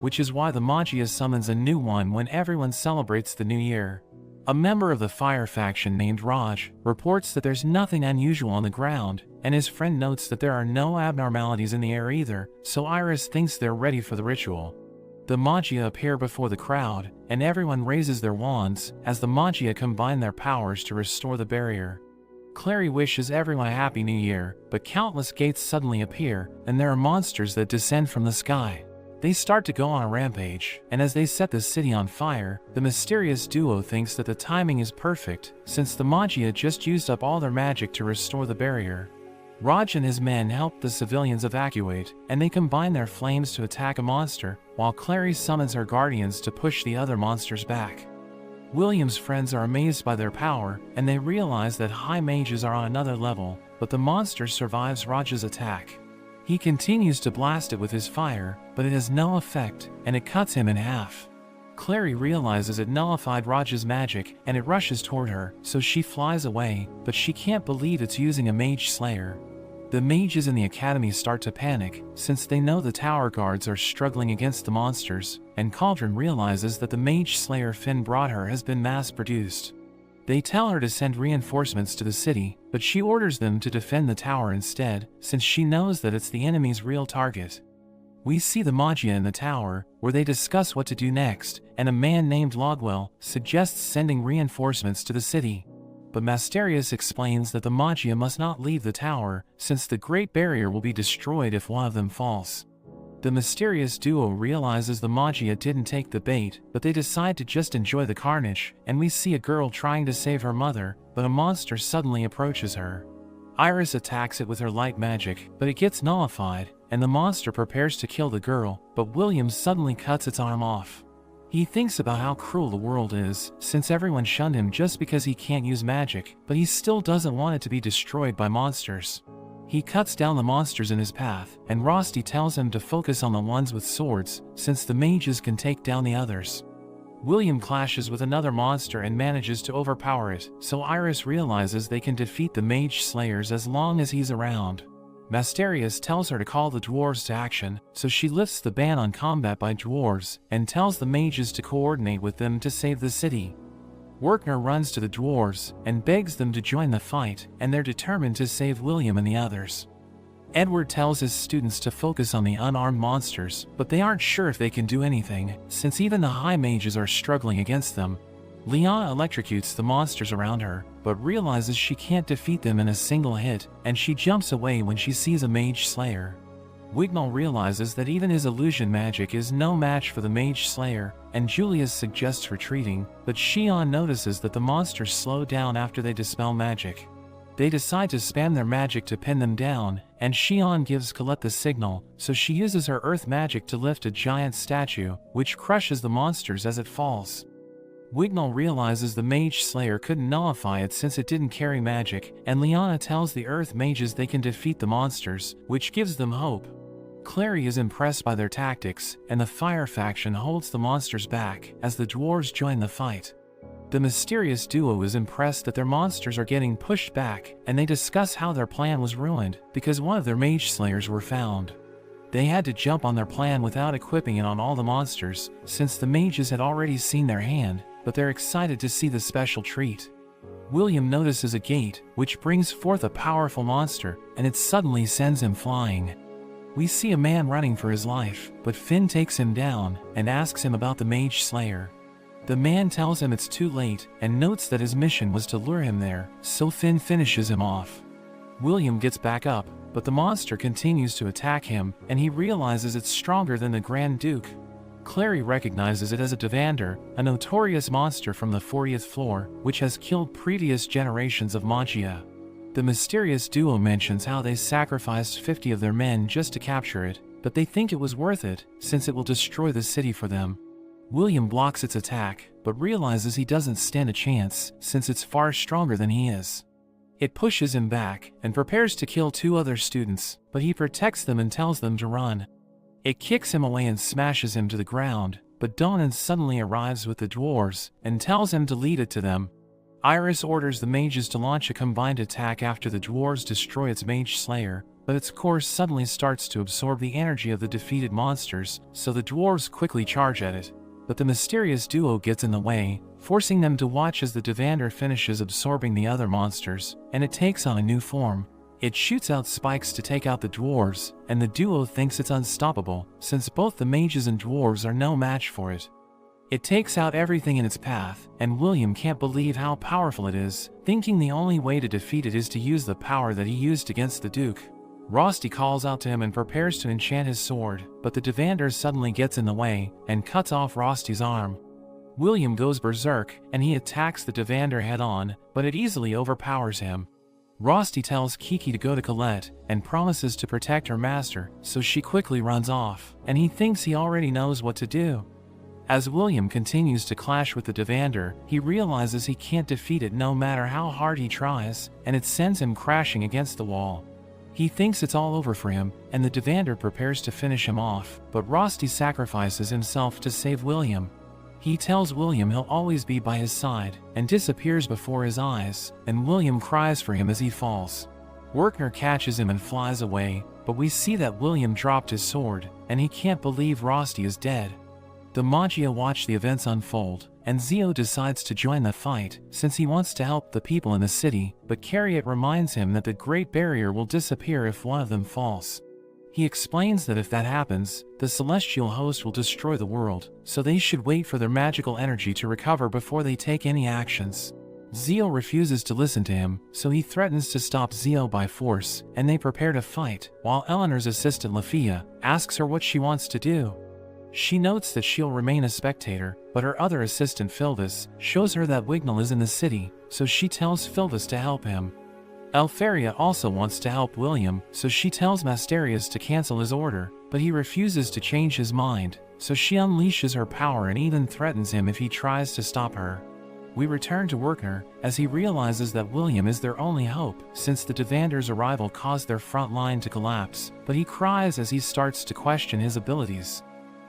which is why the Magia summons a new one when everyone celebrates the new year. A member of the fire faction named Raj reports that there's nothing unusual on the ground, and his friend notes that there are no abnormalities in the air either, so Iris thinks they're ready for the ritual. The Magia appear before the crowd, and everyone raises their wands as the Magia combine their powers to restore the barrier. Clary wishes everyone a happy new year, but countless gates suddenly appear, and there are monsters that descend from the sky. They start to go on a rampage, and as they set the city on fire, the mysterious duo thinks that the timing is perfect, since the Magia just used up all their magic to restore the barrier. Raj and his men help the civilians evacuate, and they combine their flames to attack a monster, while Clary summons her guardians to push the other monsters back. William's friends are amazed by their power, and they realize that high mages are on another level, but the monster survives Raj's attack. He continues to blast it with his fire, but it has no effect, and it cuts him in half. Clary realizes it nullified Raj's magic, and it rushes toward her, so she flies away, but she can't believe it's using a mage slayer. The mages in the academy start to panic, since they know the tower guards are struggling against the monsters, and Cauldron realizes that the mage slayer Finn brought her has been mass-produced. They tell her to send reinforcements to the city, but she orders them to defend the tower instead, since she knows that it's the enemy's real target. We see the Magia in the tower, where they discuss what to do next, and a man named Logwell suggests sending reinforcements to the city. But Masterius explains that the Magia must not leave the tower, since the Great Barrier will be destroyed if one of them falls. The mysterious duo realizes the Magia didn't take the bait, but they decide to just enjoy the carnage, and we see a girl trying to save her mother, but a monster suddenly approaches her. Iris attacks it with her light magic, but it gets nullified, and the monster prepares to kill the girl, but William suddenly cuts its arm off. He thinks about how cruel the world is, since everyone shunned him just because he can't use magic, but he still doesn't want it to be destroyed by monsters. He cuts down the monsters in his path, and Rosti tells him to focus on the ones with swords, since the mages can take down the others. William clashes with another monster and manages to overpower it, so Iris realizes they can defeat the mage slayers as long as he's around. Masterius tells her to call the dwarves to action, so she lifts the ban on combat by dwarves, and tells the mages to coordinate with them to save the city. Werkner runs to the dwarves, and begs them to join the fight, and they're determined to save William and the others. Edward tells his students to focus on the unarmed monsters, but they aren't sure if they can do anything, since even the high mages are struggling against them. Liana electrocutes the monsters around her, but realizes she can't defeat them in a single hit, and she jumps away when she sees a mage slayer. Wignall realizes that even his illusion magic is no match for the mage slayer, and Julius suggests retreating, but Xion notices that the monsters slow down after they dispel magic. They decide to spam their magic to pin them down, and Xion gives Colette the signal, so she uses her earth magic to lift a giant statue, which crushes the monsters as it falls. Wignall realizes the mage slayer couldn't nullify it since it didn't carry magic, and Liana tells the earth mages they can defeat the monsters, which gives them hope. Clary is impressed by their tactics, and the fire faction holds the monsters back as the dwarves join the fight. The mysterious duo is impressed that their monsters are getting pushed back, and they discuss how their plan was ruined because one of their mage slayers were found. They had to jump on their plan without equipping it on all the monsters, since the mages had already seen their hand, but they're excited to see the special treat. William notices a gate, which brings forth a powerful monster, and it suddenly sends him flying. We see a man running for his life, but Finn takes him down and asks him about the mage slayer. The man tells him it's too late and notes that his mission was to lure him there, so Finn finishes him off. William gets back up, but the monster continues to attack him, and he realizes it's stronger than the Grand Duke. Clary recognizes it as a Devander, a notorious monster from the 40th floor, which has killed previous generations of Magia. The mysterious duo mentions how they sacrificed 50 of their men just to capture it, but they think it was worth it, since it will destroy the city for them. William blocks its attack, but realizes he doesn't stand a chance, since it's far stronger than he is. It pushes him back, and prepares to kill 2 other students, but he protects them and tells them to run. It kicks him away and smashes him to the ground, but Donan suddenly arrives with the dwarves, and tells him to lead it to them. Iris orders the mages to launch a combined attack after the dwarves destroy its mage slayer, but its core suddenly starts to absorb the energy of the defeated monsters, so the dwarves quickly charge at it. But the mysterious duo gets in the way, forcing them to watch as the Devander finishes absorbing the other monsters, and it takes on a new form. It shoots out spikes to take out the dwarves, and the duo thinks it's unstoppable, since both the mages and dwarves are no match for it. It takes out everything in its path, and William can't believe how powerful it is, thinking the only way to defeat it is to use the power that he used against the Duke. Rosti calls out to him and prepares to enchant his sword, but the Devander suddenly gets in the way, and cuts off Rosti's arm. William goes berserk, and he attacks the Devander head-on, but it easily overpowers him. Rosti tells Kiki to go to Colette, and promises to protect her master, so she quickly runs off, and he thinks he already knows what to do. As William continues to clash with the Devander, he realizes he can't defeat it no matter how hard he tries, and it sends him crashing against the wall. He thinks it's all over for him, and the Devander prepares to finish him off, but Rosti sacrifices himself to save William. He tells William he'll always be by his side, and disappears before his eyes, and William cries for him as he falls. Werkner catches him and flies away, but we see that William dropped his sword, and he can't believe Rosti is dead. The Maggia watch the events unfold, and Zio decides to join the fight, since he wants to help the people in the city, but Cariat reminds him that the Great Barrier will disappear if one of them falls. He explains that if that happens, the celestial host will destroy the world, so they should wait for their magical energy to recover before they take any actions. Zio refuses to listen to him, so he threatens to stop Zio by force, and they prepare to fight, while Eleanor's assistant Lafia asks her what she wants to do. She notes that she'll remain a spectator, but her other assistant Phildus shows her that Wignall is in the city, so she tells Phildus to help him. Elfaria also wants to help William, so she tells Masterius to cancel his order, but he refuses to change his mind, so she unleashes her power and even threatens him if he tries to stop her. We return to Werkner, as he realizes that William is their only hope, since the Devander's arrival caused their front line to collapse, but he cries as he starts to question his abilities.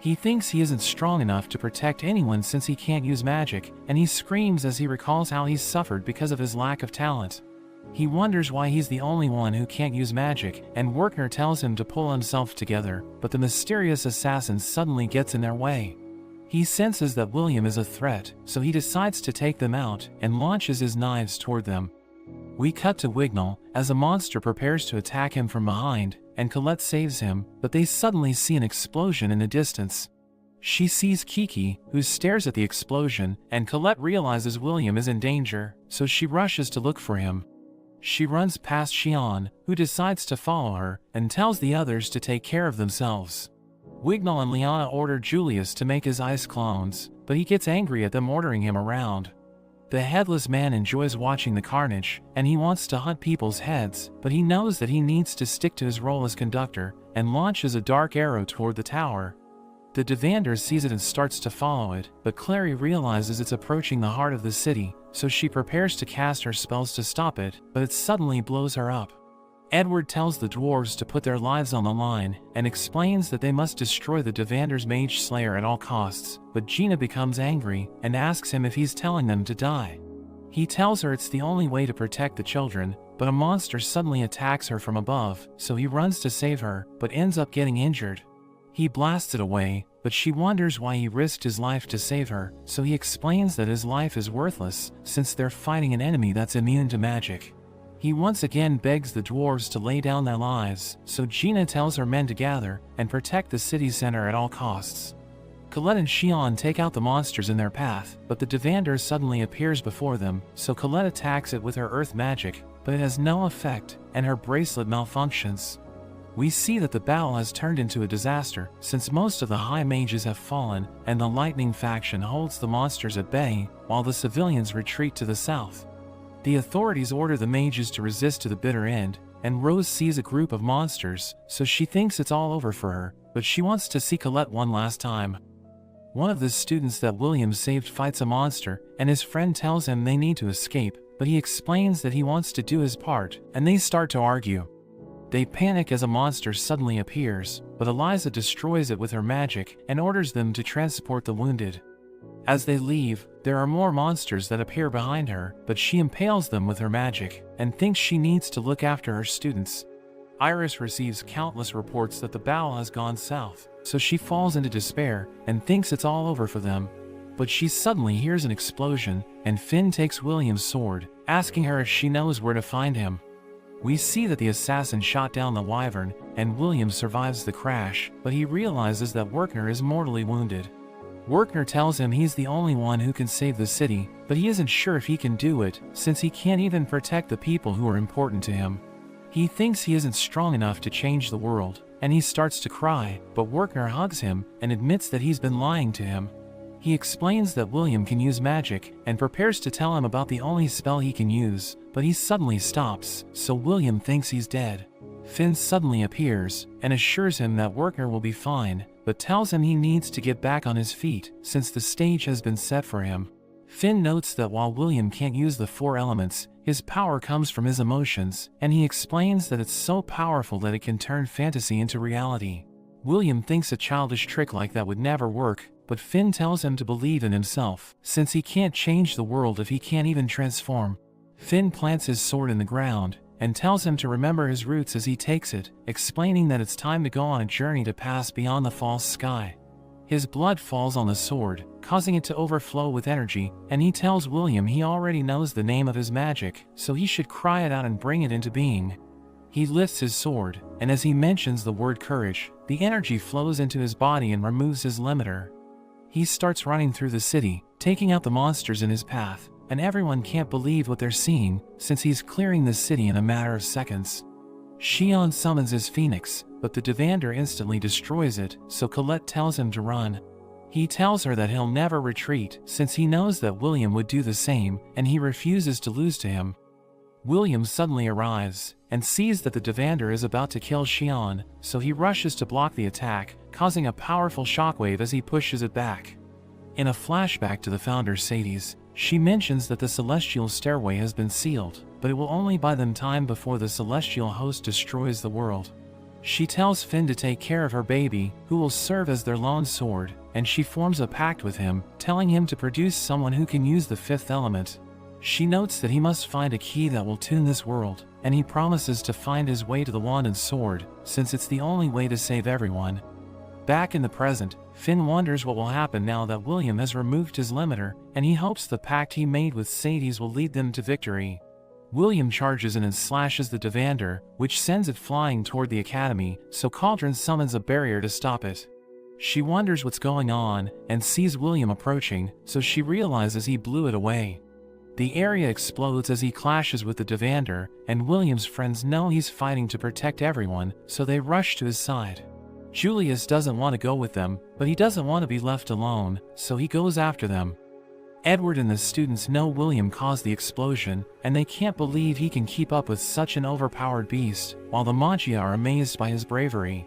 He thinks he isn't strong enough to protect anyone since he can't use magic, and he screams as he recalls how he's suffered because of his lack of talent. He wonders why he's the only one who can't use magic, and Werkner tells him to pull himself together, but the mysterious assassin suddenly gets in their way. He senses that William is a threat, so he decides to take them out, and launches his knives toward them. We cut to Wignall, as a monster prepares to attack him from behind, and Colette saves him, but they suddenly see an explosion in the distance. She sees Kiki, who stares at the explosion, and Colette realizes William is in danger, so she rushes to look for him. She runs past Xian, who decides to follow her, and tells the others to take care of themselves. Wignall and Liana order Julius to make his ice clones, but he gets angry at them ordering him around. The headless man enjoys watching the carnage, and he wants to hunt people's heads, but he knows that he needs to stick to his role as conductor, and launches a dark arrow toward the tower. The Devander sees it and starts to follow it, but Clary realizes it's approaching the heart of the city, so she prepares to cast her spells to stop it, but it suddenly blows her up. Edward tells the dwarves to put their lives on the line, and explains that they must destroy the Devander's mage slayer at all costs, but Gina becomes angry, and asks him if he's telling them to die. He tells her it's the only way to protect the children, but a monster suddenly attacks her from above, so he runs to save her, but ends up getting injured. He blasts it away, but she wonders why he risked his life to save her, so he explains that his life is worthless, since they're fighting an enemy that's immune to magic. He once again begs the dwarves to lay down their lives, so Gina tells her men to gather and protect the city center at all costs. Colette and Xian take out the monsters in their path, but the Devander suddenly appears before them, so Colette attacks it with her earth magic, but it has no effect, and her bracelet malfunctions. We see that the battle has turned into a disaster, since most of the high mages have fallen, and the lightning faction holds the monsters at bay, while the civilians retreat to the south. The authorities order the mages to resist to the bitter end, and Rose sees a group of monsters, so she thinks it's all over for her, but she wants to see Colette one last time. One of the students that William saved fights a monster, and his friend tells him they need to escape, but he explains that he wants to do his part, and they start to argue. They panic as a monster suddenly appears, but Eliza destroys it with her magic and orders them to transport the wounded. As they leave, there are more monsters that appear behind her, but she impales them with her magic and thinks she needs to look after her students. Iris receives countless reports that the battle has gone south, so she falls into despair and thinks it's all over for them. But she suddenly hears an explosion, and Finn takes William's sword, asking her if she knows where to find him. We see that the assassin shot down the wyvern, and William survives the crash, but he realizes that Werkner is mortally wounded. Werkner tells him he's the only one who can save the city, but he isn't sure if he can do it, since he can't even protect the people who are important to him. He thinks he isn't strong enough to change the world, and he starts to cry, but Werkner hugs him and admits that he's been lying to him. He explains that William can use magic, and prepares to tell him about the only spell he can use, but he suddenly stops, so William thinks he's dead. Finn suddenly appears, and assures him that Werkner will be fine, but tells him he needs to get back on his feet, since the stage has been set for him. Finn notes that while William can't use the 4 elements, his power comes from his emotions, and he explains that it's so powerful that it can turn fantasy into reality. William thinks a childish trick like that would never work, but Finn tells him to believe in himself, since he can't change the world if he can't even transform. Finn plants his sword in the ground, and tells him to remember his roots as he takes it, explaining that it's time to go on a journey to pass beyond the false sky. His blood falls on the sword, causing it to overflow with energy, and he tells William he already knows the name of his magic, so he should cry it out and bring it into being. He lifts his sword, and as he mentions the word courage, the energy flows into his body and removes his limiter. He starts running through the city, taking out the monsters in his path, and everyone can't believe what they're seeing, since he's clearing the city in a matter of seconds. Xion summons his phoenix, but the Devander instantly destroys it, so Colette tells him to run. He tells her that he'll never retreat, since he knows that William would do the same, and he refuses to lose to him. William suddenly arrives, and sees that the Devander is about to kill Xion, so he rushes to block the attack, causing a powerful shockwave as he pushes it back. In a flashback to the founder Sadie's, she mentions that the celestial stairway has been sealed, but it will only buy them time before the celestial host destroys the world. She tells Finn to take care of her baby, who will serve as their lone sword, and she forms a pact with him, telling him to produce someone who can use the 5th element. She notes that he must find a key that will tune this world, and he promises to find his way to the wand and sword, since it's the only way to save everyone. Back in the present, Finn wonders what will happen now that William has removed his limiter, and he hopes the pact he made with Sadie's will lead them to victory. William charges in and slashes the Devander, which sends it flying toward the academy, so Cauldron summons a barrier to stop it. She wonders what's going on, and sees William approaching, so she realizes he blew it away. The area explodes as he clashes with the Devander, and William's friends know he's fighting to protect everyone, so they rush to his side. Julius doesn't want to go with them, but he doesn't want to be left alone, so he goes after them. Edward and the students know William caused the explosion, and they can't believe he can keep up with such an overpowered beast, while the Magia are amazed by his bravery.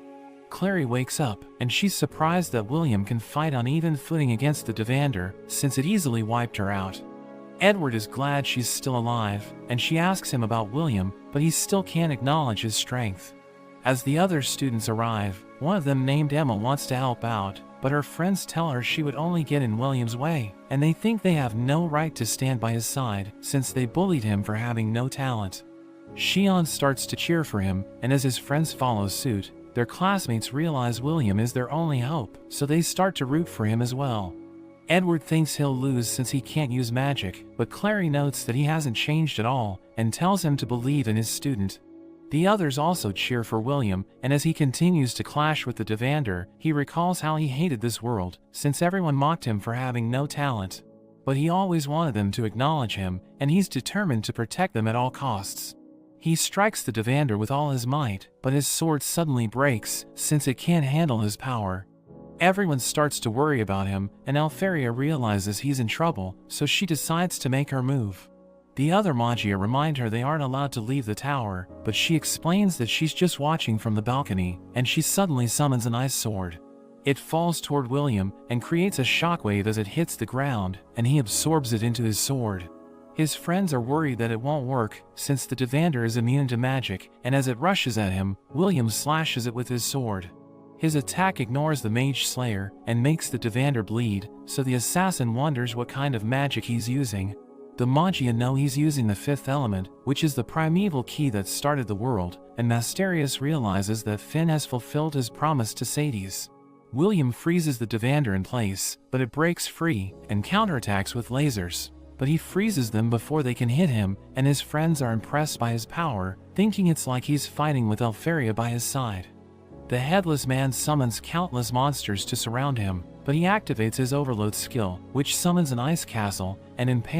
Clary wakes up, and she's surprised that William can fight on even footing against the Devander, since it easily wiped her out. Edward is glad she's still alive, and she asks him about William, but he still can't acknowledge his strength. As the other students arrive, one of them named Emma wants to help out, but her friends tell her she would only get in William's way, and they think they have no right to stand by his side, since they bullied him for having no talent. Xion starts to cheer for him, and as his friends follow suit, their classmates realize William is their only hope, so they start to root for him as well. Edward thinks he'll lose since he can't use magic, but Clary notes that he hasn't changed at all, and tells him to believe in his student. The others also cheer for William, and as he continues to clash with the Devander, he recalls how he hated this world, since everyone mocked him for having no talent. But he always wanted them to acknowledge him, and he's determined to protect them at all costs. He strikes the Devander with all his might, but his sword suddenly breaks, since it can't handle his power. Everyone starts to worry about him, and Alferia realizes he's in trouble, so she decides to make her move. The other Magia remind her they aren't allowed to leave the tower, but she explains that she's just watching from the balcony, and she suddenly summons an ice sword. It falls toward William, and creates a shockwave as it hits the ground, and he absorbs it into his sword. His friends are worried that it won't work, since the Devander is immune to magic, and as it rushes at him, William slashes it with his sword. His attack ignores the Mage Slayer, and makes the Devander bleed, so the assassin wonders what kind of magic he's using. The Maggia know he's using the fifth element, which is the primeval key that started the world, and Masterius realizes that Finn has fulfilled his promise to Sades. William freezes the Devander in place, but it breaks free and counterattacks with lasers. But he freezes them before they can hit him, and his friends are impressed by his power, thinking it's like he's fighting with Elfaria by his side. The Headless Man summons countless monsters to surround him, but he activates his Overload skill, which summons an ice castle and impales